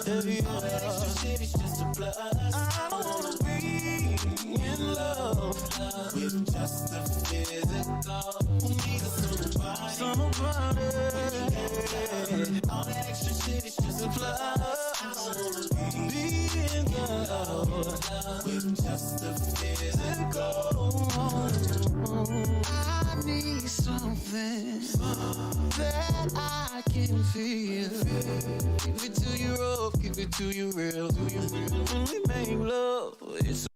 Extra shit is just a plus. I don't wanna be in love with just the physical. Who needs somebody? All that extra shit is just a plus. I don't wanna be in love with just the physical. I need something that I can feel. Give it to you raw, give it to you real. Do you feel when we make love? It's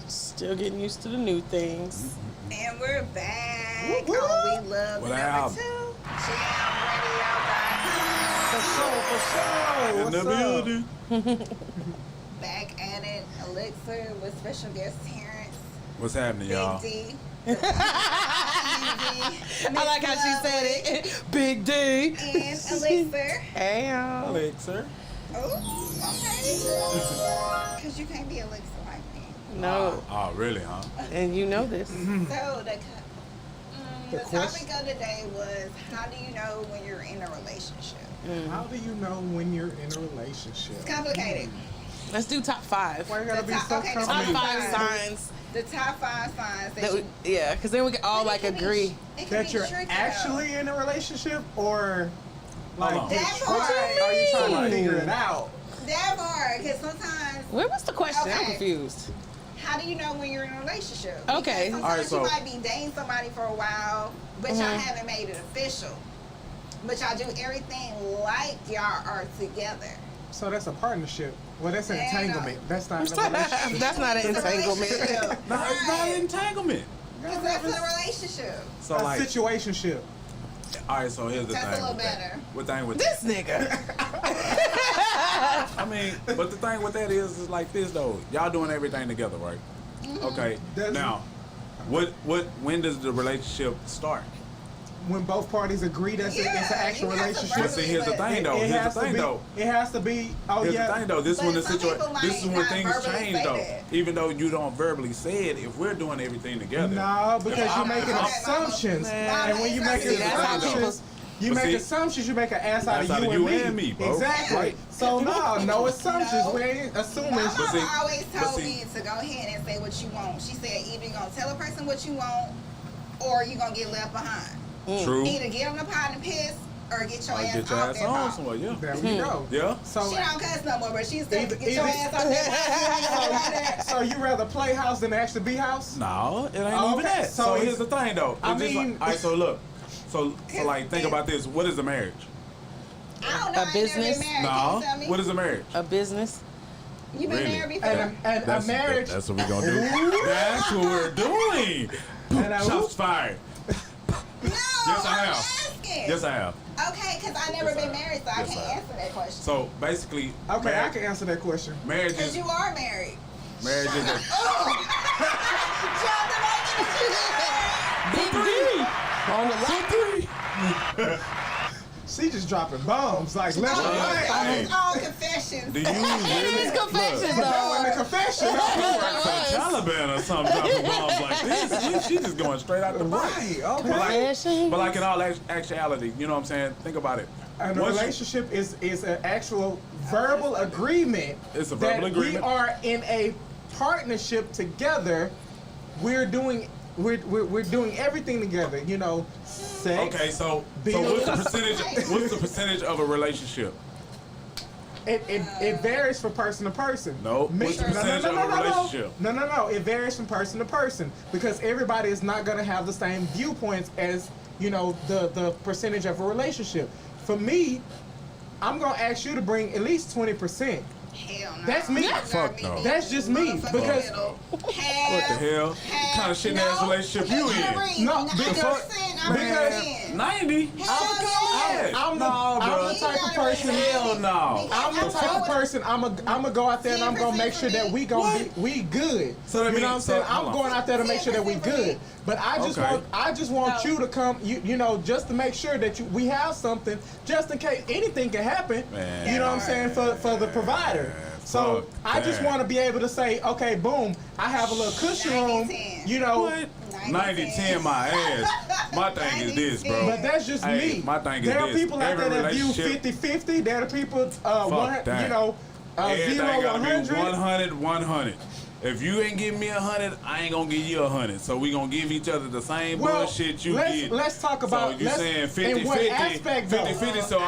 still getting used to the new things. And we're back on We Love number 2. For sure. In the building. Back at it, Elixir with special guest Terrence. What's happening, y'all? Big D. I like how she said it. Big D. And Elixir. Hey, y'all. Elixir. Oh, okay. Because you can't be Elixir like me. No. Oh, really, huh? And you know this. So the topic of the day was, how do you know when you're in a relationship? How do you know when you're in a relationship? It's complicated. Let's do top 5. Why you gotta be so okay, Top complicated? 5 signs. The top 5 signs that That you... yeah, because then we can all But it like can be- agree. it can That be you're tricky, actually in a relationship, or like Hold on. you're That trying, part. are you trying to mean? figure it out? though. That part, because sometimes... Where was the question? I'm Okay. confused. How do you know when you're in a relationship? Okay. Because All right, sometimes so- you might be dating somebody for a while, but y'all haven't made it official. But y'all do everything like y'all are together. So that's a partnership. Well, that's an Yeah, no. entanglement. That's not a relationship. That's not an It's a entanglement. relationship. No, it's not an entanglement. Because that's a relationship. So, A like, situationship. all right, so here's the That's thing. a little with that. better. What thing with This nigga. I mean, but the thing with that is like this, though. Y'all doing everything together, right? Okay. That's- Now, when does the relationship start? When both parties agree that's it's an actual you have to relationship. But see, here's the thing, though. It Here's has the to thing, be. though. It has to be. Oh Here's yeah. the thing, though. This But when the some people situation. might This is when not things verbally change, say though. that. Even though you don't verbally say it, if we're doing everything together. No, because you're making Okay, assumptions, Mama. and when you Mama, make see, that's how assumptions, you But make see, assumptions. You make an ass out ass of you and me. bro. Exactly. Right. So no assumptions. No. We ain't assuming. My But see- mama always but told see- me to go ahead and say what you want. She said either you're going to tell a person what you want or you're going to get left behind. True. Either get on the pot and piss or get your Or ass get your off ass that on pot. somewhere, yeah. There we go. Yeah. So, She don't cuss no more, but she said Either- get your either- ass off that pot. so you rather play house than actually be house? No, it ain't Oh, even okay. that. So So it's- here's the thing, though. I It's just mean- like, all right, so look. So like, think about this. What is a marriage? I don't know. A I ain't never business? been married. No. Can you tell me? What is a marriage? A business. You been Really? married before? And a marriage. That's what we're gonna do. That's what we're doing. And a Shots fired. No, Yes, I I'm have. asking. Yes, I have. Okay, because I never Yes, I been have. married, so I Yes, I can't have. answer that question. So basically, Okay, I marriage, can answer that question. marriage Because is you are married. marriage is a, Big D. On the left. She just dropping bombs like left and right. It's all confessions. do you really? It is confessions, Look, That wasn't a though. confession. the Taliban or something dropping bombs like this. She just going straight out the box. Right, But okay. like, but like in all actuality, you know what I'm saying? Think about it. And a Once you- relationship is an actual verbal agreement. It's a verbal that agreement. We are in a partnership together. We're doing everything together. You know, sex. Okay, so Bills. what's the percentage? What's the percentage of a relationship? It varies from person to person. No. What's the percentage of a relationship? No. It varies from person to person because everybody is not going to have the same viewpoints as the percentage of a relationship. For me, I'm going to ask you to bring at least 20%. Hell no. That's me. Fuck no. That's just me, because- What the hell? What kind of shit ass relationship you in? No, because 90? I'm the type of person. Hell no. I'm the type of person. I'm gonna go out there and I'm gonna make sure that we good. So that you know what I'm means- saying? so, hold I'm on. going out there to make sure that we good. But I just want you to come. You know, just to make sure that we have something, just in case anything can happen. Man. You know what I'm saying, for the provider. So Fuck I just that. want to be able to say, okay, boom, I have a little cushion room. 90-10. You know. What? 90-10 my ass. my thing is this, bro. But that's just Hey, me. my thing is there are this. people out Every there that view relationship- 50-50. There are people, that. you know, Everything 0, gotta be 100. 100, 100. If you ain't giving me 100, I ain't gonna give you 100. So we gonna give each other the same bullshit you get. Let's talk about. So you saying 50-50, in what aspect, though? 50-50, so In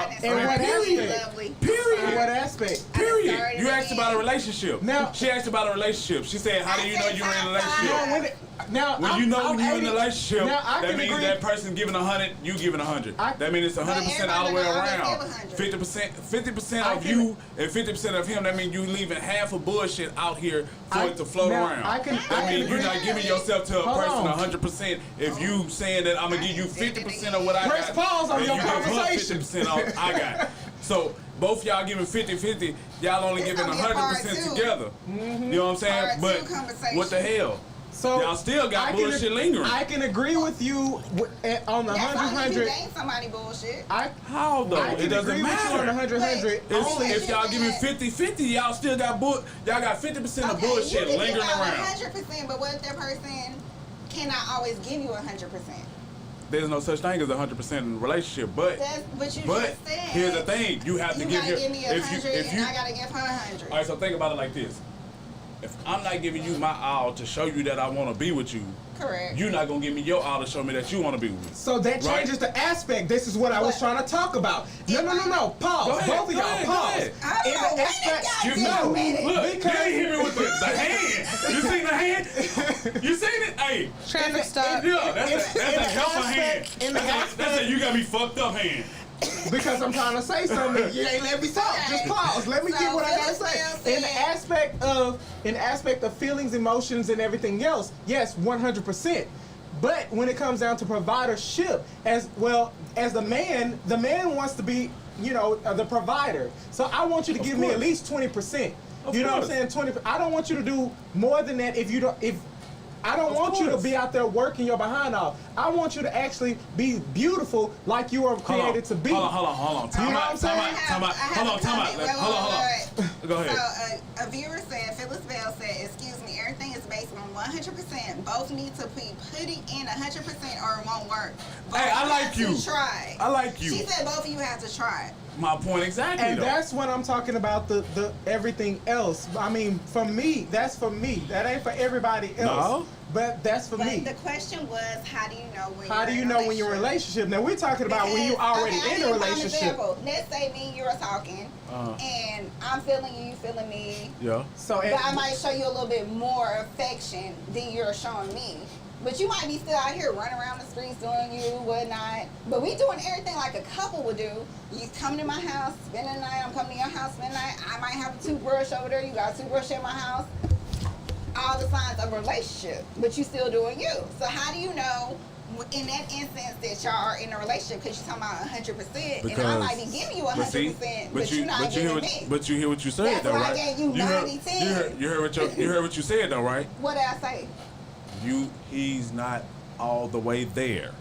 what period. aspect? In Period. what aspect? Period. You asked about a relationship. Now- she asked about a relationship. She said, "How do you know you're in a relationship?" When you know when you're in a relationship, Now, I that can means agree. that person giving 100, you giving 100. That means it's 100% all the way around. 50% of you and 50% of him. That means you leaving half of bullshit out here for it to float around. I mean, you're not giving yourself to a person 100%. If you saying that I'm gonna give you 50% of what I Press got, pause on and your you give her conversation. 50% of I got. So both y'all giving 50-50, y'all only It's giving gonna be a part 100% two. together. You know what I'm saying? Part two But conversation. what the hell? So Y'all still got I can bullshit ag- lingering. I can agree with you on the That's why you 100. date somebody bullshit. How though? I It can doesn't agree with you on the matter. 100. Only If y'all giving 50-50, y'all still got y'all got 50% of bullshit you lingering around. 100%, but what if that person cannot always give you 100%? There's no such thing as 100% in a relationship, but But you but just said. here's the thing: you have to You give gotta your give me 100 and I gotta give her 100. All right, so think about it like this: if I'm not giving you my all to show you that I want to be with you, Correct. you're not gonna give me your all to show me that you want to be with me. So that Right. changes the aspect. This is what I was What? trying to talk about. No. Go Pause. ahead, Both of go y'all, ahead, go pause. ahead. I don't In know. the Wait aspect, a You goddamn minute. look, you Because- ain't hit me with the hand. You seen the hand? You seen it? Hey, Traffic stop. yeah, that's a helper hand. in the That's a aspect, you got me fucked up hand. because I'm trying to say something. You ain't let me talk. Just pause. Let me So get what I gotta Phyllis Bell say. In said- the aspect of feelings, emotions, and everything else, yes, 100%. But when it comes down to providership, as well as the man wants to be, the provider. So I want you to give me at course. least 20%. Of You know what I'm course. saying? 20. I don't want you to do more than that. If I don't Of want you to course. be out there working your behind off. I want you to actually be beautiful like you were created to be. Hold on. You know what I'm saying? Time out. Hold on. Hold on. Go ahead. So a viewer said, Phyllis Bell said, excuse me, everything is based on 100%. Both need to be putting in 100% or it won't work. Both Hey, I like have to you. Try. I like you. She said both of you have to try. My point exactly. And though. that's what I'm talking about, the everything else. I mean, for me, that's for me. That ain't for everybody else. No. But that's for But me. the question was, how do you know when How do you know when you're in a relationship? Now, we're talking about when you're already Okay, in I'll a give you an relationship. example. Let's say me and you are talking, and I'm feeling you, you feeling me. Yeah. So, But I might show you a little bit more affection than you're showing me. But you might be still out here running around the streets doing you, whatnot. But we doing everything like a couple would do. You come to my house, spend the night. I'm coming to your house, spend the night. I might have a toothbrush over there. You got a toothbrush at my house. All the signs of a relationship, but you still doing you. So how do you know in that instance that y'all are in a relationship? Because you're talking about 100%, and I might be giving you 100%, but you're not giving me. But you hear what you said That's though, why I right? gave you 90-10. You heard what you said though, right? What did I say? He's not all the way there.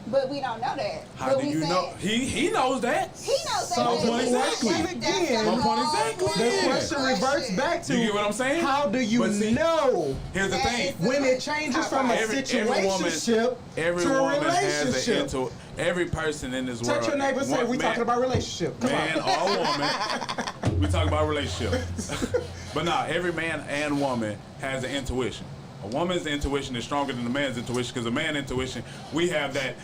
But we don't know that. How but do we you said, know? He knows that. He knows that. So but the that's- question that's again- the My point whole exactly. the Yeah. question reverts back to, You get what I'm saying? how do you But see, know Here's the That thing. is- when it changes from a Every situationship Every to a woman has relationship? an every person in this world. Touch your neighbor and say, one we man- talking about relationship. Come man on. or woman. We talk about relationship. But nah, every man and woman has an intuition. A woman's intuition is stronger than a man's intuition because a man's intuition, we have that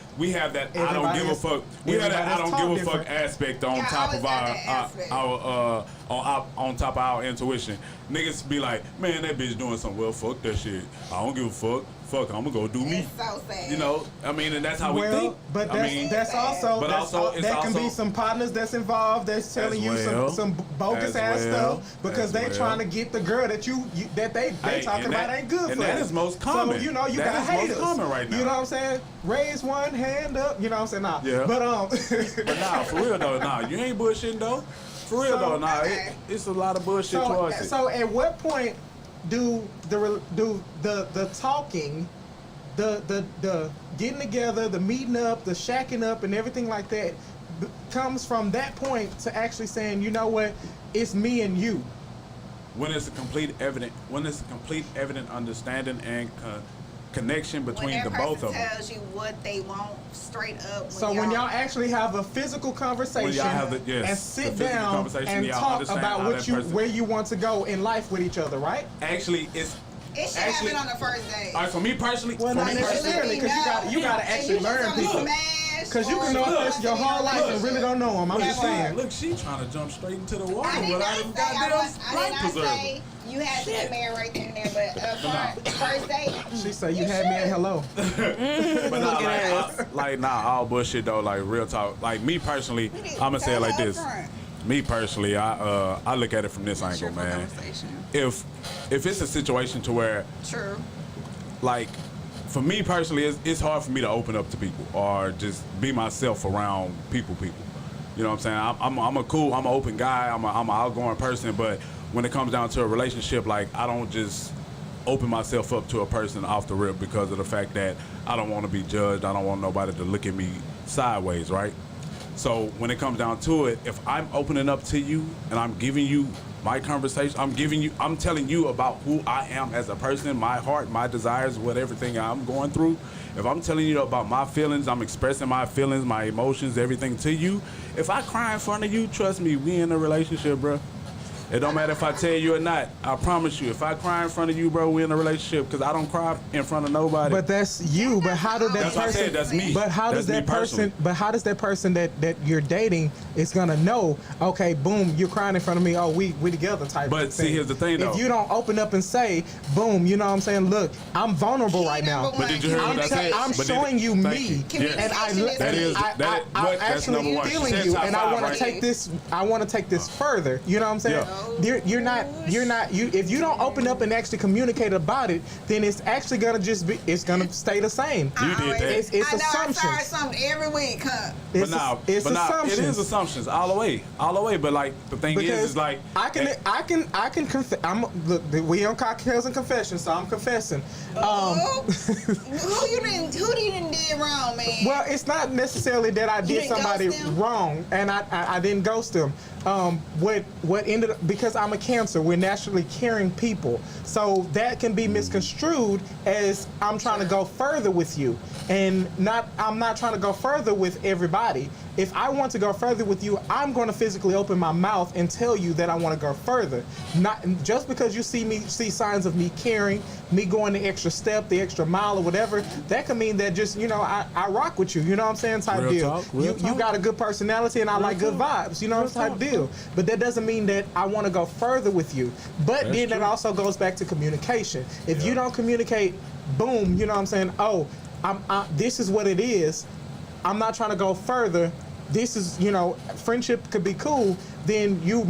I don't give a fuck. We have that I don't give a fuck aspect on Yeah, I top always of got that aspect. on top of our intuition. Niggas be like, man, that bitch doing something. Well, fuck that shit. I don't give a fuck. Fuck, I'm gonna go do me. It's so sad. You know, I mean, and that's how we think. But I that's, mean, that's also, but that's also, it's that can be also- some partners that's involved that's telling you well, some bogus as ass well, stuff because as they well. trying to get the girl that that they Hey, talking and about that- ain't good and for that them. is most common. So you know you That got is most haters. common right now. You know what I'm saying? Raise one hand up. You know what I'm saying? Nah. Yeah. But But nah, for real though, nah, you ain't bullshitting though. For real So- though, nah, Okay. it's a lot of bullshit towards it. so at what point do the talking, the getting together, the meeting up, the shacking up, and everything like that comes from that point to actually saying, you know what, it's me and you. When it's a complete evident understanding and connection between when the that both person of them. tells you what they want straight up. So when y'all actually have a physical conversation and sit down and talk about where you want to go in life with each other, right? Actually, it should happen on the first date. All right, for me personally, well, not necessarily, because you gotta actually learn people. Because you can know a person your whole life and really don't know them. I'm just saying. Look, she trying to jump straight into the water I did without not even say goddamn life say you had to get married right then and there, but first date. She said you had me at hello. But nah, all bullshit though. Like real talk. Like me personally, I'm gonna say it like this. Me personally, I look at it from this angle, man. If it's a situation to where, like, for me personally, it's hard for me to open up to people or just be myself around people. You know what I'm saying? I'm an open guy. I'm an outgoing person. But when it comes down to a relationship, like, I don't just open myself up to a person off the rip because of the fact that I don't want to be judged. I don't want nobody to look at me sideways, right? So when it comes down to it, if I'm opening up to you and I'm giving you my conversation, I'm telling you about who I am as a person, my heart, my desires, what everything I'm going through. If I'm telling you about my feelings, I'm expressing my feelings, my emotions, everything to you. If I cry in front of you, trust me, we in a relationship, bro. It don't matter if I tell you or not. I promise you, if I cry in front of you, bro, we in a relationship because I don't cry in front of nobody. But that's you. But how does that that's person? What I said, that's me. But how does that person? But how does that person that you're dating is gonna know? Okay, boom, you're crying in front of me. Oh, we together type. But see, here's the thing though. If you don't open up and say, boom, you know what I'm saying? Look, I'm vulnerable right now. But did you hear what I said? I'm showing you me, and I'm actually feeling you, and I want to take this. I want to take this further. You know what I'm saying? Yeah. You're not. If you don't open up and actually communicate about it, then it's actually gonna it's gonna stay the same. You did that. It's assumptions. I start something every week, huh? It's assumptions. It is assumptions all the way. But like the thing is like I can confess. Look, we on cocktails and confessions, so I'm confessing. Who you didn't did wrong, man? Well, it's not necessarily that I did somebody wrong, and I didn't ghost them. What ended up, because I'm a Cancer, we're naturally caring people, so that can be misconstrued as I'm trying to go further with you, and I'm not trying to go further with everybody. If I want to go further with you, I'm going to physically open my mouth and tell you that I want to go further. Not just because you see signs of me caring, me going the extra step, the extra mile or whatever, that could mean that just, I rock with you, you know what I'm saying, type real deal. Talk, you got a good personality and I like good vibes, you know, type deal. But that doesn't mean that I want to go further with you. But That's then true. that also goes back to communication. If you don't communicate, boom, you know what I'm saying, this is what it is, I'm not trying to go further, this is, friendship could be cool, then you're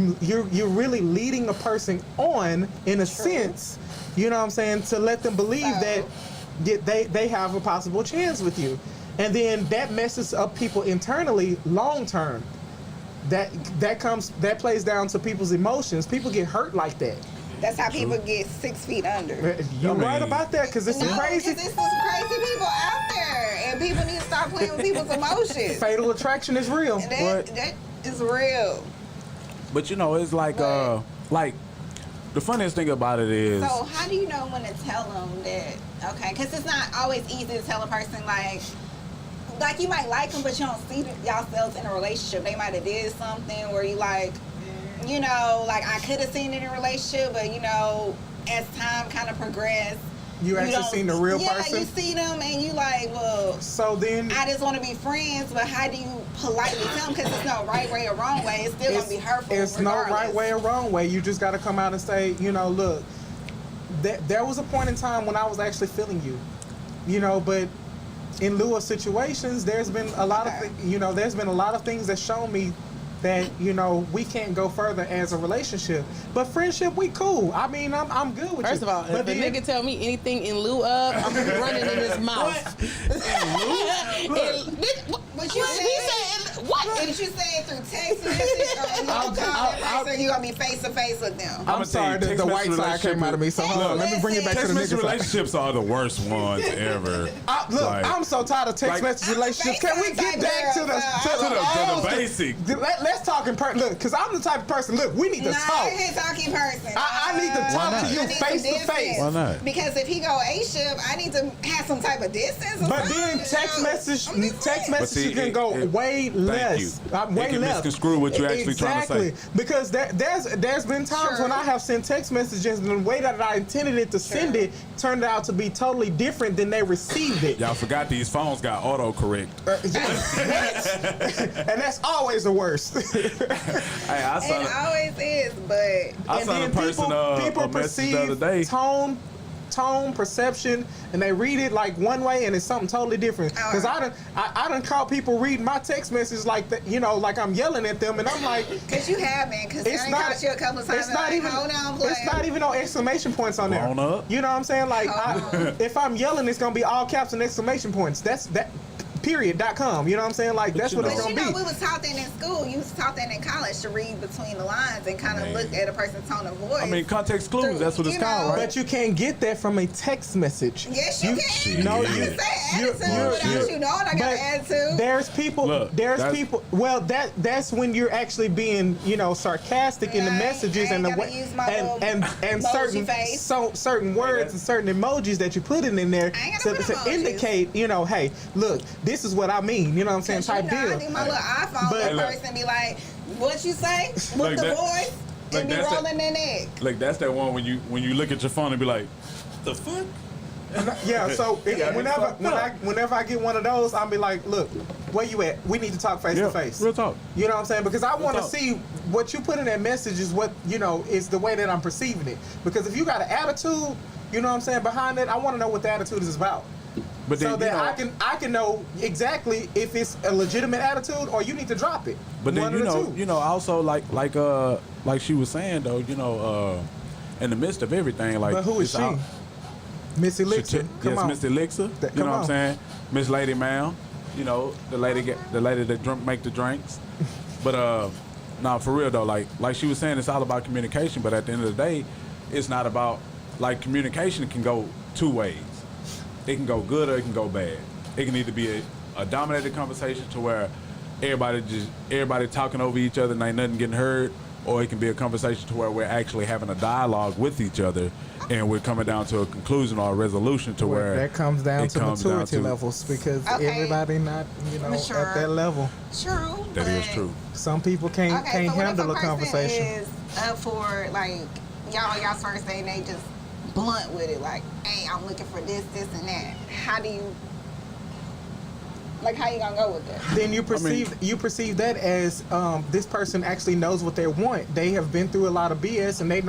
really leading a person on, in a sense, you know what I'm saying, to let them believe that they have a possible chance with you. And then that messes up people internally long term. That plays down to people's emotions. People get hurt like that. That's how people get 6 feet under. You're right about that, because it's crazy. There's some crazy people out there, and people need to stop playing with people's emotions. Fatal attraction is real. That is real. But it's like the funniest thing about it is. So how do you know when to tell them that? Okay, because it's not always easy to tell a person like you might like them, but you don't see yourselves in a relationship. They might have did something where you like. I could have seen it in a relationship, but as time kind of progressed, you actually seen the real person. Yeah, you see them, and you like, well. So then, I just want to be friends, but how do you politely tell them? Because it's no right way or wrong way. It's still gonna be hurtful. It's regardless. no right way or wrong way. You just got to come out and say, look, there was a point in time when I was actually feeling you, but. In lieu of situations, there's been a lot of there's been a lot of things that show me that we can't go further as a relationship, but friendship we cool. I mean, I'm good with you. First of all, if a nigga tell me anything in lieu of, I'm running in his mouth. What you said? What? Did you say it through text message or you gonna be face to face with them? I'm sorry, the white side came out of me. So hold on, let me bring it back to the nigga side. Relationships are the worst ones ever. I'm so tired of text message relationships. Can we get back to the basic. Let's talk in person. Look, because I'm the type of person. Look, we need to talk. I can't talk in person. I need to talk to you face to face. Why not? Because if he go A-ship, I need to have some type of distance. But then text message can go way less. Way can less. misconstrue what you're actually trying to say. Because there's been times when I have sent text messages and the way that I intended it to send it turned out to be totally different than they received it. Y'all forgot these phones got autocorrect. And that's always the worst. Hey, It always is, but I saw a person people a message the other perceive day. tone, perception, and they read it like one way and it's something totally different. Because I done caught people reading my text messages like that, you know, like I'm yelling at them, and I'm like, because you have been, because I caught you a couple times. It's not even. Hold on, player. It's not even no exclamation points on there. Grown up. You know what I'm saying? Like, if I'm yelling, it's gonna be all caps and exclamation points. That's that. Period.com. You know what I'm saying? Like, that's what it's gonna be. We was taught that in school. You was taught that in college to read between the lines and kind of look at a person's tone of voice. I mean, context clues. That's what it's called, right? But you can't get that from a text message. Yes, you can. No, I can say attitude without you knowing I got an attitude. There's people. People. Well, that's when you're actually being, you know, sarcastic in the messages and the way and certain words and certain emojis that you put in there to indicate, you know, hey, look, this is what I mean. You know what I'm saying? Type deal. I need my little iPhone person be like, what you say with the voice and be rolling their neck. Like, that's that one when you look at your phone and be like, the fuck? Yeah, so whenever I get one of those, I'll be like, look, where you at? We need to talk face to face. Real talk. You know what I'm saying? Because I want to see what you put in that message is what, you know, is the way that I'm perceiving it. Because if you got an attitude, you know what I'm saying, behind it, I want to know what the attitude is about. But then, so that I can know exactly if it's a legitimate attitude or you need to drop it. But then you know also like she was saying though, you know, in the midst of everything, like. But who is she? Miss Elixir. Yes, Miss Elixir. You know what I'm saying? Miss Lady Ma'am. You know, the lady that make the drinks. But nah, for real though, like she was saying, it's all about communication. But at the end of the day, it's not about, like, communication can go two ways. It can go good or it can go bad. It can either be a dominated conversation to where everybody talking over each other and ain't nothing getting heard, or it can be a conversation to where we're actually having a dialogue with each other and we're coming down to a conclusion or a resolution to where that comes down to maturity levels, because everybody not, you know, at that level. True. That is true. Some people can't handle a conversation. Is up for, like, y'all's first day and they just blunt with it, like, hey, I'm looking for this, and that. How you gonna go with that? Then you perceive that as this person actually knows what they want. They have been through a lot of BS and they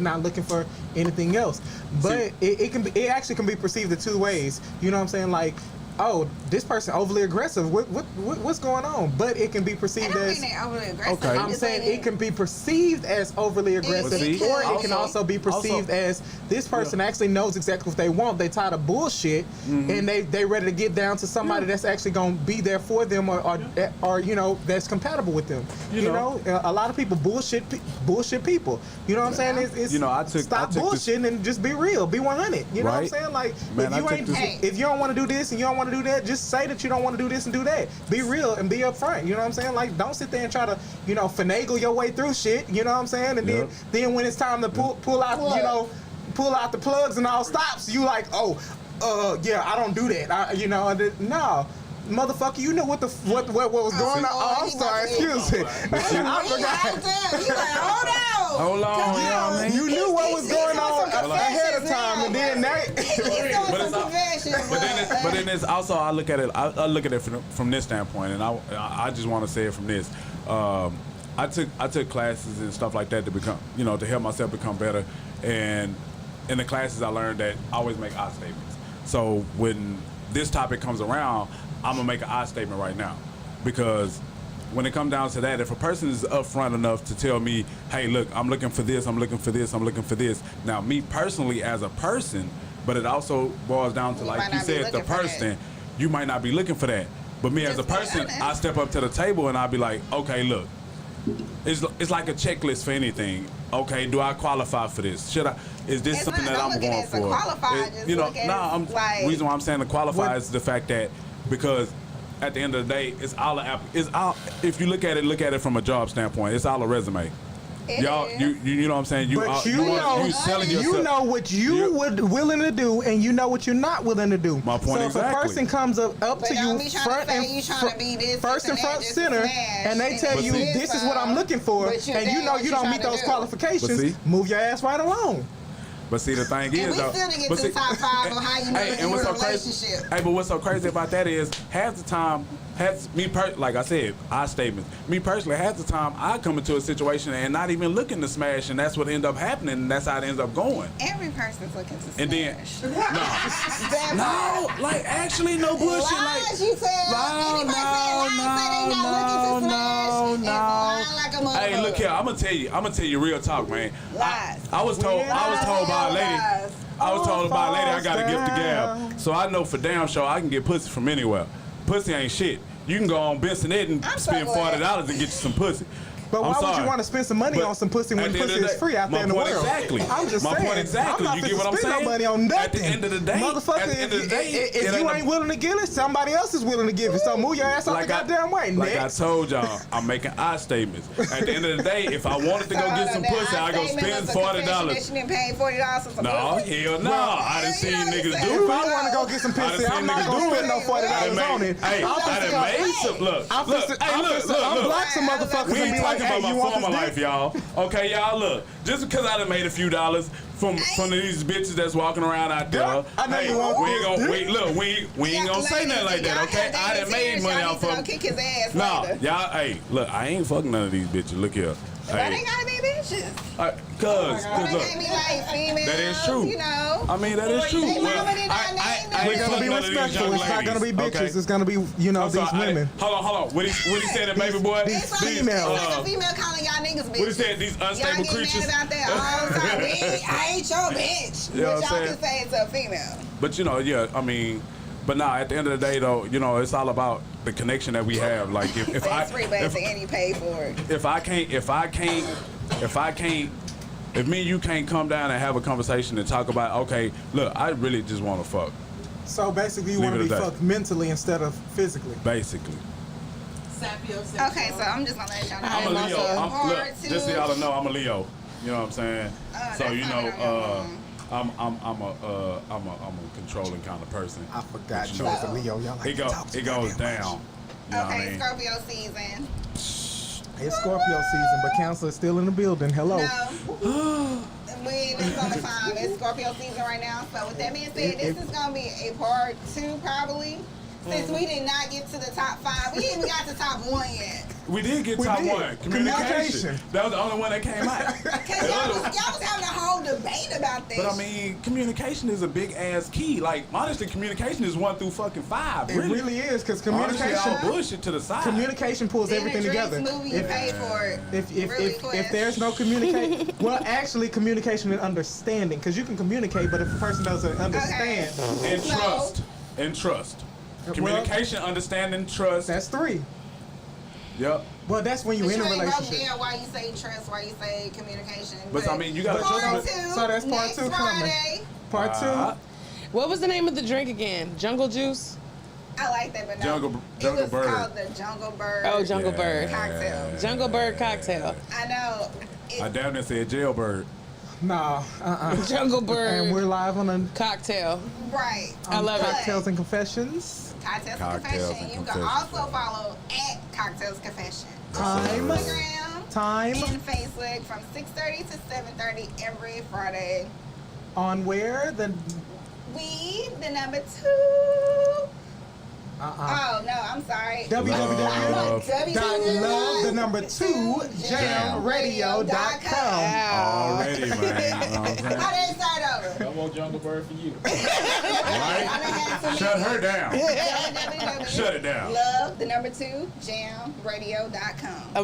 not looking for anything else. But it actually can be perceived the two ways. You know what I'm saying? Like, oh, this person overly aggressive. What's going on? But it can be perceived as overly aggressive. Okay. I'm saying it can be perceived as overly aggressive, or it can also be perceived as this person actually knows exactly what they want. They tired of bullshit, and they ready to get down to somebody that's actually gonna be there for them, or you know, that's compatible with them. You know, a lot of people bullshit people. You know what I'm saying? It's stop bullshitting and just be real, be 100. You know what I'm saying? Like, if you don't want to do this and you don't want to do that, just say that you don't want to do this and do that. Be real and be upfront. You know what I'm saying? Like, don't sit there and try to, you know, finagle your way through shit. You know what I'm saying? And then when it's time to pull out, pull out the plugs and all stops, you like, yeah, I don't do that. No. Motherfucker, you know what was going on? Oh, I'm sorry, excuse me. I forgot. Hold on, you know what I mean? You knew what was going on ahead of time, and then but then it's also, I look at it from this standpoint, and I just want to say it from this. I took classes and stuff like that to become, you know, to help myself become better, and in the classes I learned that I always make I statements. So when this topic comes around, I'm gonna make an I statement right now, because when it comes down to that, if a person is upfront enough to tell me, hey, look, I'm looking for this, I'm looking for this, I'm looking for this. Now, me personally as a person, but it also boils down to, like you said, the person, you might not be looking for that. But me as a person, I step up to the table and I'll be like, okay, look, it's like a checklist for anything. Okay, do I qualify for this? Is this something that I'm going for? Reason why I'm saying to qualify is the fact that, because at the end of the day, it's all if you look at it from a job standpoint, it's all a resume. Y'all, you know what I'm saying? You selling yourself. You know what you would willing to do, and you know what you're not willing to do. My point so exactly. if a person comes up to you first and front center, and they tell you this is what I'm looking for, and you know you don't meet those qualifications, move your ass right along. But see, the thing is, though, we still didn't get to the top 5 on how you know you're in a relationship. But what's so crazy about that is half the time, like I said, our statements. Me personally, half the time I come into a situation and not even looking to smash, and that's what ends up happening, and that's how it ends up going. Every person's looking to smash. And then, no, like actually no bullshit. Lies, you tell. Anybody say lies, no. Hey, look here, I'm gonna tell you real talk, man. Lies. I was told by a lady. I was told by a lady I got a gift to gab, so I know for damn sure I can get pussy from anywhere. Pussy ain't shit. You can go on Bensonet and spend $40 and get you some pussy. But why would you want to spend some money on some pussy when pussy is free out there in the world? Exactly. I'm just saying. My point exactly. I'm not you get what I'm saying? No money on nothing. At the end of the day, motherfucker, if you ain't willing to give it, somebody else is willing to give it. So move your ass out the goddamn way. Like I told y'all, I'm making I statements. At the end of the day, if I wanted to go get some pussy, I go spend $40. You didn't pay $40 for some pussy? Hell no. I done seen niggas do it. If I want to go get some pussy, I'm not gonna spend no $40 on it. Hey, I done made some. Look. I'm block some motherfuckers and be like, hey, you want this? Life, y'all. Okay, y'all, look. Just because I done made a few dollars from these bitches that's walking around out there, hey, we ain't gonna say nothing like that, okay? I done made money off of them. Kick his ass y'all, hey, look, I ain't fucking none of these bitches. Look here. Why they gotta be bitches? Cause look, that is true. You know, I mean, that is true. We're gonna be respectful. It's not gonna be bitches. Okay. It's gonna be, you know, these women. Hold on. What he said, that baby boy? These females. Like a female calling y'all niggas bitches. What he said? These unstable creatures. Y'all get mad about that all the time. I ain't your bitch. You know what y'all can say it's a female. But you know, yeah, I mean. But nah, at the end of the day, though, you know, it's all about the connection that we have. Like, if you pay for it. If me and you can't come down and have a conversation and talk about, okay, look, I really just want to fuck. So basically, you want to be fucked mentally instead of physically. Basically. Okay, so I'm just gonna let y'all know. I'm a Leo. Look, just so y'all know, I'm a Leo. You know what I'm saying? So you know, I'm a controlling kind of person. I forgot you was a Leo. Y'all like it goes down. You know what I mean? Scorpio season. It's Scorpio season, but Cancer is still in the building. Hello. No. It's on the time. It's Scorpio season right now. So with that being said, this is gonna be a part 2 probably. Since we did not get to the top 5, we didn't even got to top 1 yet. We did get top 1. Communication. That was the only one that came out. Because y'all was having a whole debate about this. But I mean, communication is a big ass key. Like, honestly, communication is 1 through fucking 5. It really is, because communication. Honestly, all bullshit to the side. Communication pulls everything together. Movie, you pay for it. If there's no communication, well, actually, communication and understanding, because you can communicate, but if a person doesn't understand, and trust. Communication, understanding, trust. That's 3. Yep. Well, that's when you're in a relationship. Yeah, why you say trust, why you say communication. But I mean, you gotta trust. So that's part 2 coming. Part 2. What was the name of the drink again? Jungle Juice? I like that, but no. Jungle Bird. It was Bird. called the Jungle Bird. Oh, Jungle Bird. Cocktail. Jungle Bird cocktail. I know. I damn near said Jailbird. Nah, Jungle Bird. And we're live on a cocktail. Right. I love it. Cocktails and Confessions. Cocktails and Confession. You can also follow at Cocktails Confession. Tyme. Instagram. Tyme. And Facebook from 6:30 to 7:30 every Friday. On where? The number 2. Oh, no, I'm sorry. www.love2jamradio.com. Already, man. How did it start over? I want Jungle Bird for you. Right? Shut her down. Shut it down. Love, the number 2, jamradio.com.